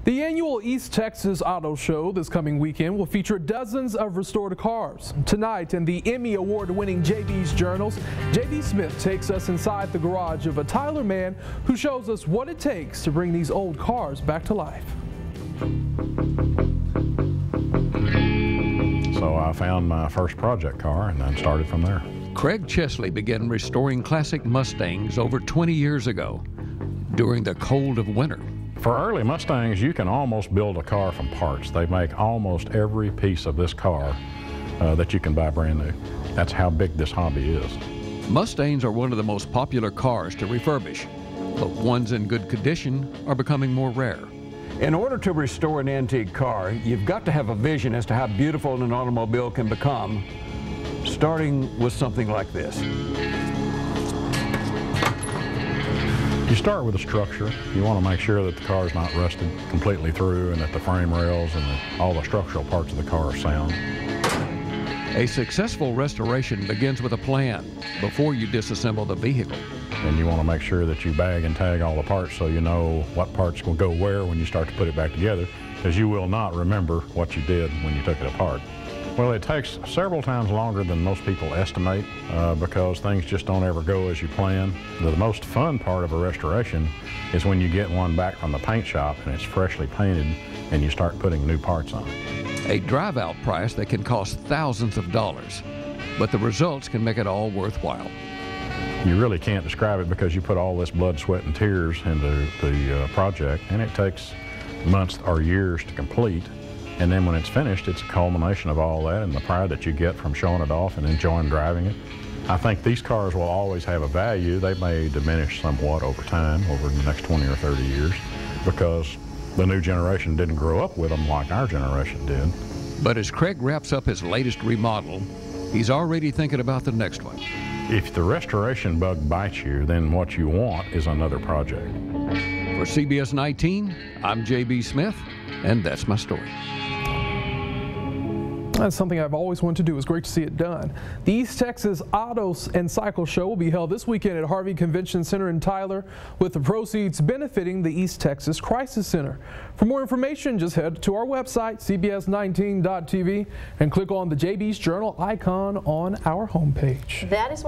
The annual East Texas Auto Show this coming weekend will feature dozens of restored cars. Tonight in the Emmy Award-winning JB's Journals, JB Smith takes us inside the garage of a Tyler man who shows us what it takes to bring these old cars back to life. So I found my first project car and then started from there. Craig Chesley began restoring classic Mustangs over 20 years ago during the cold of winter. For early Mustangs, you can almost build a car from parts. They make almost every piece of this car that you can buy brand new. That's how big this hobby is. Mustangs are one of the most popular cars to refurbish, but ones in good condition are becoming more rare. In order to restore an antique car, you've got to have a vision as to how beautiful an automobile can become, starting with something like this. You start with the structure. You want to make sure that the car is not rusted completely through and that the frame rails and all the structural parts of the car are sound. A successful restoration begins with a plan before you disassemble the vehicle. And you want to make sure that you bag and tag all the parts so you know what parts will go where when you start to put it back together, because you will not remember what you did when you took it apart. Well, it takes several times longer than most people estimate because things just don't ever go as you plan. The most fun part of a restoration is when you get one back from the paint shop and it's freshly painted and you start putting new parts on it. A drive-out price that can cost thousands of dollars, but the results can make it all worthwhile. You really can't describe it because you put all this blood, sweat, and tears into the project, and it takes months or years to complete. And then when it's finished, it's a culmination of all that and the pride that you get from showing it off and enjoying driving it. I think these cars will always have a value. They may diminish somewhat over time, over the next 20 or 30 years, because the new generation didn't grow up with them like our generation did. But as Craig wraps up his latest remodel, he's already thinking about the next one. If the restoration bug bites you, then what you want is another project. For CBS-19, I'm JB Smith, and that's my story. That's something I've always wanted to do. It's great to see it done. The East Texas Auto and Cycle Show will be held this weekend at Harvey Convention Center in Tyler, with the proceeds benefiting the East Texas Crisis Center. For more information, just head to our website, CBS19.tv, and click on the JB's Journal icon on our homepage. That is